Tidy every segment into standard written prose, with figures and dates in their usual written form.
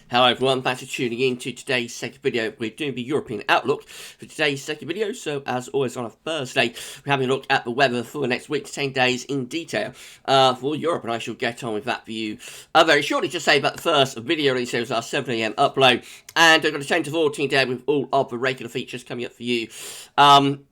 Hello everyone, thanks for tuning in to today's second video. We're doing the European outlook for today's second video. So as always on a Thursday, we're having a look at the weather for the next week to 10 days in detail for Europe, and I shall get on with that for you very shortly. Just say about the first video release, it was our 7 AM upload, and I'm going to change to 14 day with all of the regular features coming up for you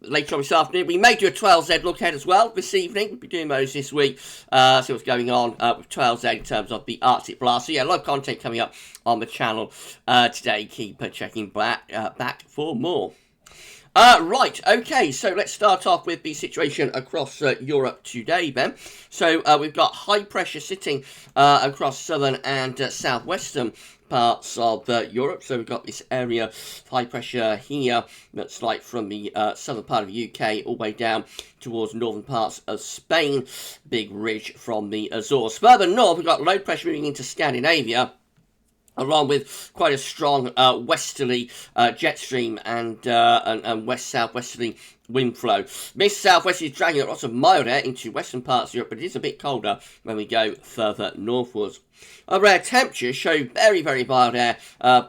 later on this afternoon. We may do a 12Z look ahead as well this evening. We'll be doing those this week, see what's going on with 12Z in terms of the Arctic blast. So yeah, a lot of content coming up on the channel today. Keep checking back for more. Right, okay, so let's start off with the situation across Europe today then. So we've got high pressure sitting across southern and southwestern parts of Europe. So we've got this area of high pressure here that's like from the southern part of the UK all the way down towards northern parts of Spain. Big ridge from the Azores. Further north, we've got low pressure moving into Scandinavia, along with quite a strong westerly jet stream and west-southwesterly wind flow. This southwest is dragging up lots of mild air into western parts of Europe, but it is a bit colder when we go further northwards. Our air temperatures show very, very mild air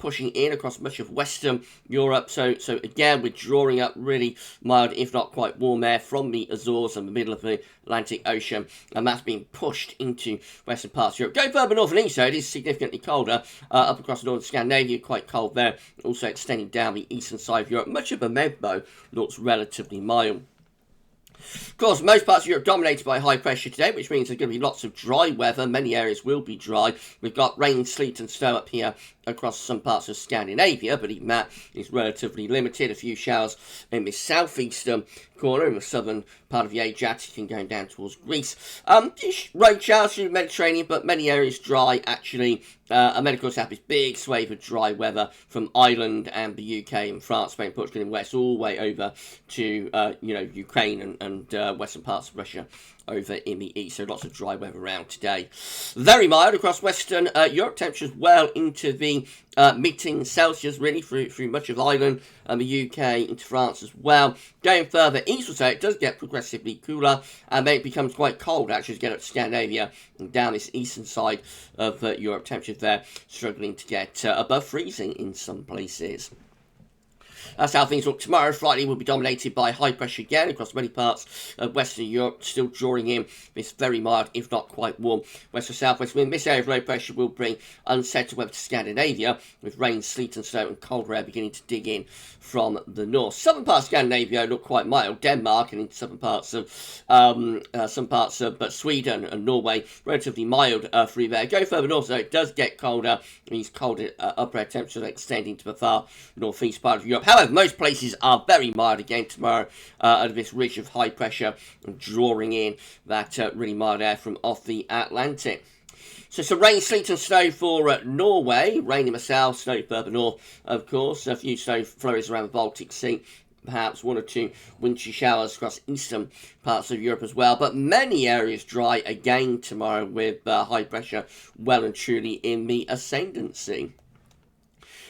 pushing in across much of western Europe. So again, we're drawing up really mild, if not quite warm air from the Azores and the middle of the Atlantic Ocean, and that's being pushed into western parts of Europe. Going further north and east, though, it is significantly colder. Up across northern Scandinavia, quite cold there. Also extending down the eastern side of Europe. Much of the Med, though, looks relatively mild. Of course, most parts of Europe dominated by high pressure today, which means there's going to be lots of dry weather. Many areas will be dry. We've got rain, sleet and snow up here across some parts of Scandinavia, but even that is relatively limited. A few showers in the southeastern corner, in the southern part of the Adriatic and going down towards Greece. Rain showers through the Mediterranean, but many areas dry, actually. And then, of course, have this big swathe of dry weather from Ireland and the UK and France, Spain, Portugal and West, all the way over to, Ukraine and western parts of Russia over in the east. So lots of dry weather around today. Very mild across western Europe. Temperatures well into the mid-teens Celsius, really, through much of Ireland and the UK into France as well. Going further east, we'll say it does get progressively cooler, and then it becomes quite cold, actually, to get up to Scandinavia and down this eastern side of Europe. Temperatures there struggling to get above freezing in some places. That's how things look tomorrow. Friday will be dominated by high pressure again across many parts of Western Europe, still drawing in this very mild, if not quite warm, west or southwest wind. This area of low pressure will bring unsettled weather to Scandinavia, with rain, sleet and snow and cold air beginning to dig in from the north. Southern parts of Scandinavia look quite mild. Denmark and in southern parts of some parts of Sweden and Norway, relatively mild through there. Go further north, so it does get colder. These colder upper air temperatures extending to the far northeast part of Europe. However, most places are very mild again tomorrow under this ridge of high pressure and drawing in that really mild air from off the Atlantic. So some rain, sleet and snow for Norway. Rain in the south, snow further north, of course. A few snow flurries around the Baltic Sea. Perhaps one or two wintry showers across eastern parts of Europe as well. But many areas dry again tomorrow with high pressure well and truly in the ascendancy.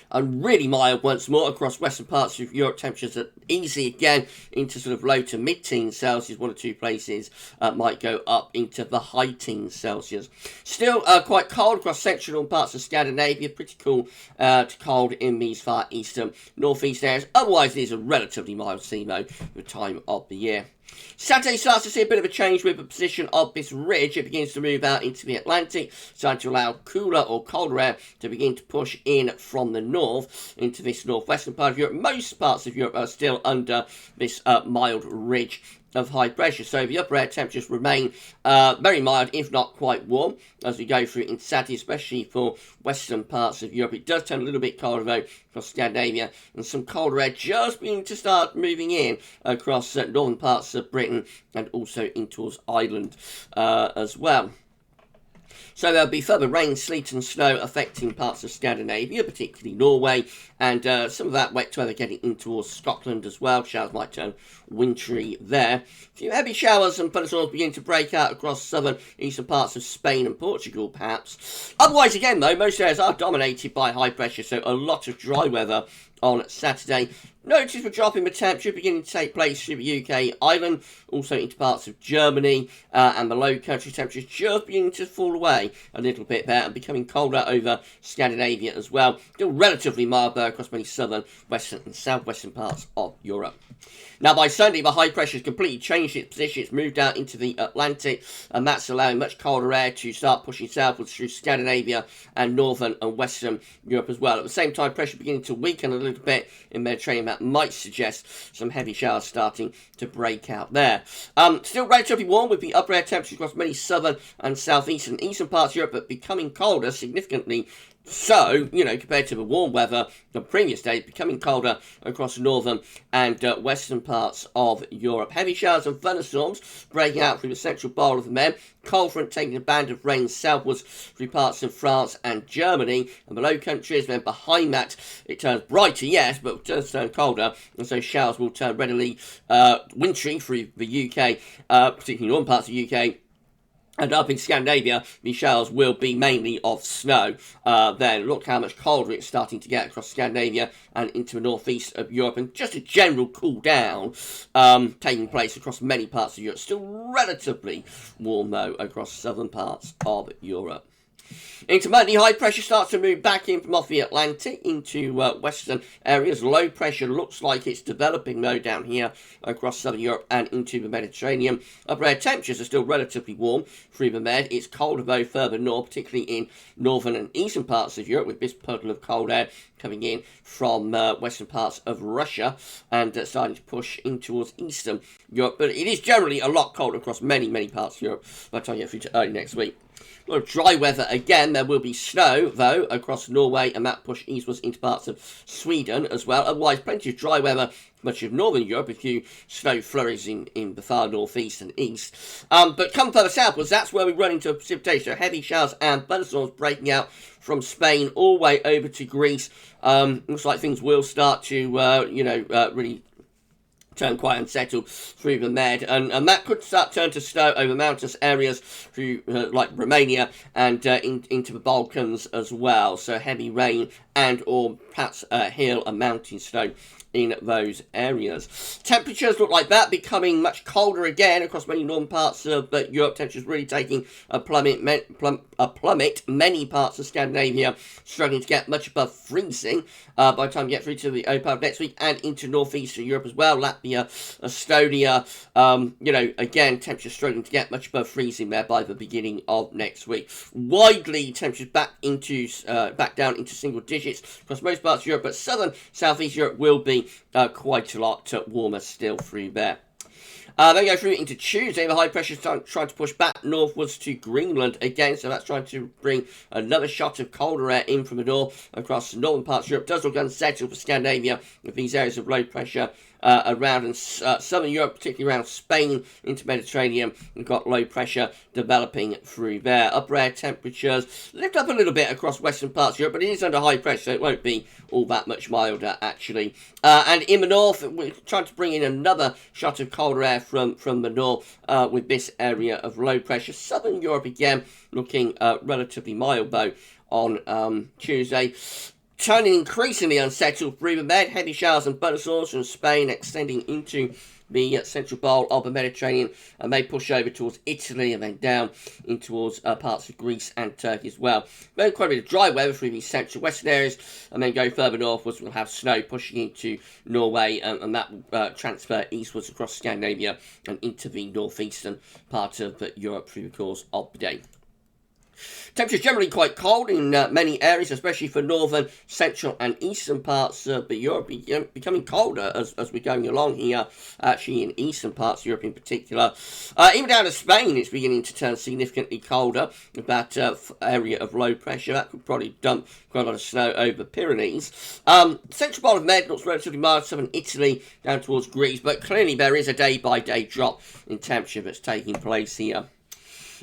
And really mild once more across western parts of Europe. Temperatures are easy again into sort of low to mid-teens Celsius. One or two places might go up into the high teens Celsius. Still quite cold across central parts of Scandinavia. Pretty cool to cold in these far eastern northeast areas. Otherwise, it is a relatively mild sea mode for the time of the year. Saturday starts to see a bit of a change with the position of this ridge. It begins to move out into the Atlantic, starting to allow cooler or colder air to begin to push in from the north into this northwestern part of Europe. Most parts of Europe are still under this mild ridge of high pressure, so the upper air temperatures remain very mild, if not quite warm, as we go through in Saturday, especially for western parts of Europe. It does turn a little bit colder though across Scandinavia, and some colder air just beginning to start moving in across northern parts of Britain and also in towards Ireland as well. So there'll be further rain, sleet and snow affecting parts of Scandinavia, particularly Norway, and some of that wet weather getting in towards Scotland as well. Showers might turn wintry there. A few heavy showers and thunderstorms begin to break out across southern eastern parts of Spain and Portugal, perhaps. Otherwise, again, though, most areas are dominated by high pressure, so a lot of dry weather on Saturday. Notice a drop in the temperature beginning to take place through the UK island, also into parts of Germany, and the low country temperatures just beginning to fall away a little bit there and becoming colder over Scandinavia as well. Still relatively mild though across many southern, western and southwestern parts of Europe. Now by Sunday, the high pressure has completely changed its position. It's moved out into the Atlantic, and that's allowing much colder air to start pushing southwards through Scandinavia and northern and western Europe as well. At the same time, pressure beginning to weaken a little bit in Mediterranean. That might suggest some heavy showers starting to break out there. Still relatively warm with the upper air temperatures across many southern and southeastern and eastern parts of Europe, but becoming colder significantly. So, compared to the warm weather the previous day, becoming colder across northern and western parts of Europe. Heavy showers and thunderstorms breaking out through the central bowl of the Med. Cold front taking a band of rain southwards through parts of France and Germany and the Low Countries. Then behind that, it turns brighter, yes, but it does turn colder, and so showers will turn readily wintry through the UK, particularly northern parts of the UK. And up in Scandinavia, the showers will be mainly of snow. Then look how much colder it's starting to get across Scandinavia and into the northeast of Europe. And just a general cool down taking place across many parts of Europe. Still relatively warm, though, across southern parts of Europe. Intermittently, high pressure starts to move back in from off the Atlantic into western areas. Low pressure looks like it's developing, though, down here across southern Europe and into the Mediterranean. Upper air temperatures are still relatively warm through the Med. It's colder, though, further north, particularly in northern and eastern parts of Europe, with this puddle of cold air coming in from western parts of Russia and starting to push in towards eastern Europe. But it is generally a lot colder across many, many parts of Europe by the time you get through to early next week. A lot of dry weather again. There will be snow, though, across Norway, and that push eastwards into parts of Sweden as well. Otherwise, plenty of dry weather much of northern Europe, a few snow flurries in the far northeast and east. But come further southwards, that's where we run into precipitation. So heavy showers and thunderstorms breaking out from Spain all the way over to Greece. Looks like things will start to, really turn quite unsettled through the Med, and that could start turn to snow over mountainous areas through like Romania and into the Balkans as well. So heavy rain and or perhaps hill and mountain snow in those areas. Temperatures look like that becoming much colder again across many northern parts of Europe. Temperatures really taking a plummet. Many parts of Scandinavia struggling to get much above freezing by the time you get through to the open of next week and into northeastern Europe as well. Latvia, Estonia, again, temperatures struggling to get much above freezing there by the beginning of next week. Widely, temperatures back down into single digits across most parts of Europe, but southern, southeast Europe will be quite a lot warmer still through there. Then go through into Tuesday. The high pressure is trying to push back northwards to Greenland again, so that's trying to bring another shot of colder air in from the north across the northern parts of Europe. It does look unsettled for Scandinavia with these areas of low pressure around southern Europe, particularly around Spain into Mediterranean. We've got low pressure developing through there. Upper air temperatures lift up a little bit across western parts of Europe, but it is under high pressure, so it won't be all that much milder actually. And in the north, we're trying to bring in another shot of colder air from the north with this area of low pressure. Southern Europe again looking relatively mild though on Tuesday. Turning increasingly unsettled through the Med. Heavy showers and thunderstorms from Spain extending into the central bowl of the Mediterranean, and they push over towards Italy and then down in towards parts of Greece and Turkey as well. Then quite a bit of dry weather through these central western areas, and then go further northwards, we'll have snow pushing into Norway, and that will transfer eastwards across Scandinavia and into the northeastern part of Europe through the course of the day. Temperatures generally quite cold in many areas, especially for northern, central and eastern parts of Europe, becoming colder as we're going along here, actually in eastern parts of Europe in particular. Even down to Spain, it's beginning to turn significantly colder with that area of low pressure. That could probably dump quite a lot of snow over the Pyrenees. Central part of Med looks relatively mild, southern Italy down towards Greece, but clearly there is a day-by-day drop in temperature that's taking place here.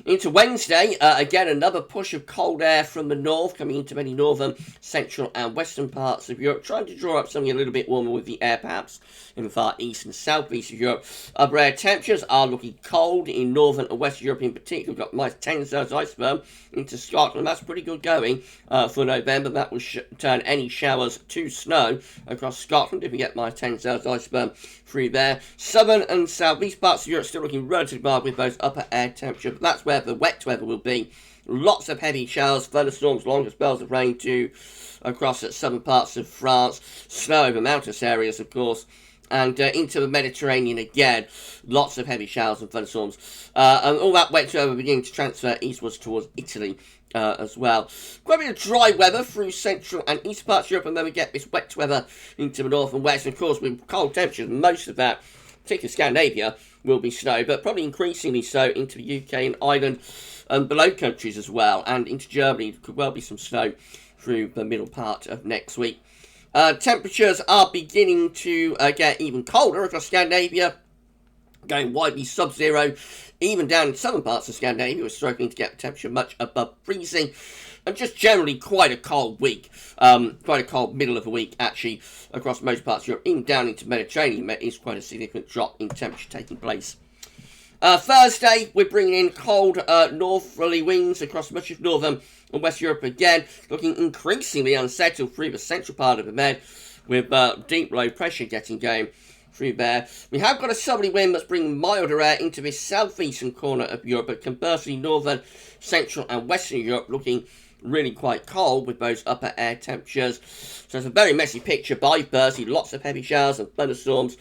Into Wednesday, again, another push of cold air from the north coming into many northern, central and western parts of Europe, trying to draw up something a little bit warmer with the air perhaps in the far east and southeast of Europe. Upper air temperatures are looking cold in northern and western Europe in particular. We've got minus 10 Celsius iceberg into Scotland. That's pretty good going for November. That will turn any showers to snow across Scotland if we get minus 10 Celsius iceberg through there. Southern and southeast parts of Europe still looking relatively mild with those upper air temperatures. But that's where the wet weather will be. Lots of heavy showers, thunderstorms, longer spells of rain too across southern parts of France. Snow over mountainous areas, of course. And into the Mediterranean again, lots of heavy showers and thunderstorms. And all that wet weather beginning to transfer eastwards towards Italy as well. Quite a bit of dry weather through central and east parts of Europe, and then we get this wet weather into the north and west. And of course, with cold temperatures, most of that, particularly Scandinavia, will be snow, but probably increasingly so into the UK and Ireland and below countries as well. And into Germany, there could well be some snow through the middle part of next week. Temperatures are beginning to get even colder across Scandinavia, going widely sub-zero, even down in southern parts of Scandinavia. We're struggling to get the temperature much above freezing, and just generally quite a cold week, quite a cold middle of the week actually across most parts of Europe, even down into the Mediterranean. There is quite a significant drop in temperature taking place. Thursday, we're bringing in cold northerly winds across much of northern and west Europe again, looking increasingly unsettled through the central part of the Med, with deep low pressure getting going through there. We have got a southerly wind that's bringing milder air into this southeastern corner of Europe, but conversely northern, central and western Europe looking really quite cold with those upper air temperatures. So it's a very messy picture by Thursday. Lots of heavy showers and thunderstorms,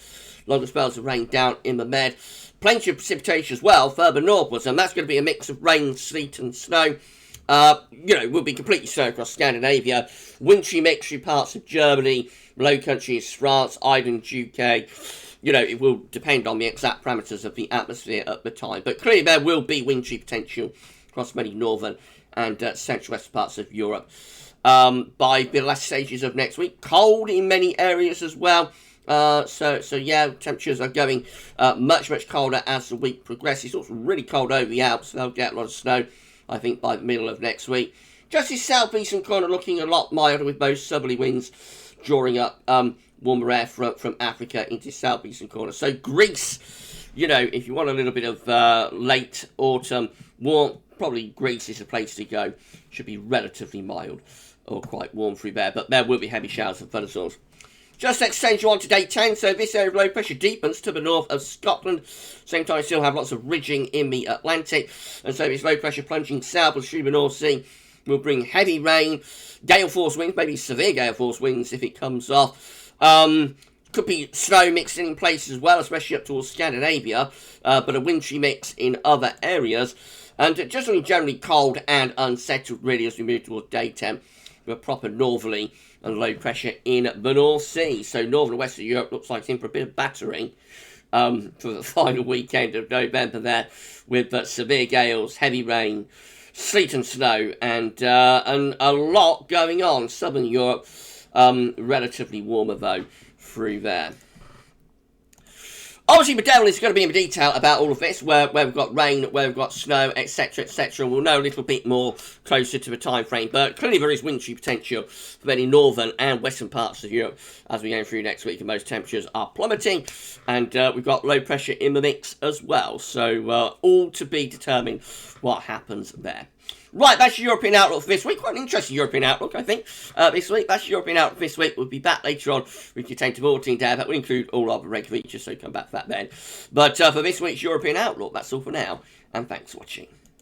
longer spells of rain down in the Med. Plenty of precipitation as well further northwards, and that's going to be a mix of rain, sleet and snow. Will be completely snow across Scandinavia. Wintry mix through parts of Germany, Low Countries, France, Ireland, UK. It will depend on the exact parameters of the atmosphere at the time. But clearly there will be wintry potential across many northern and central west parts of Europe by the last stages of next week. Cold in many areas as well. So yeah, temperatures are going much colder as the week progresses. It's really cold over the Alps. They'll get a lot of snow, I think, by the middle of next week. Just the southeastern corner looking a lot milder with those southerly winds drawing up warmer air from Africa into southeastern corner. So Greece, if you want a little bit of late autumn warmth, probably Greece is the place to go. Should be relatively mild or quite warm through there, but there will be heavy showers and thunderstorms. Just let's change you on to day 10. So this area of low pressure deepens to the north of Scotland. Same time, still have lots of ridging in the Atlantic. And so this low pressure plunging southwards through the North Sea will bring heavy rain, gale force winds, maybe severe gale force winds if it comes off. Could be snow mixed in places as well, especially up towards Scandinavia. But a wintry mix in other areas. And just looking generally cold and unsettled really as we move towards day 10. With a proper northerly and low pressure in the North Sea. So northern and western Europe looks like it's in for a bit of battering for the final weekend of November there, with severe gales, heavy rain, sleet and snow, and a lot going on. Southern Europe, relatively warmer though through there. Obviously, the devil is going to be in the detail about all of this, where we've got rain, where we've got snow, etc., etc. We'll know a little bit more closer to the time frame, but clearly there is wintry potential for many northern and western parts of Europe as we go through next week, and most temperatures are plummeting, and we've got low pressure in the mix as well. So all to be determined what happens there. Right, that's your European outlook for this week. Quite an interesting European outlook, I think, this week. That's your European outlook this week. We'll be back later on with your 10 to 14 day. That will include all of the regular features, so come back for that then. But for this week's European outlook, that's all for now, and thanks for watching.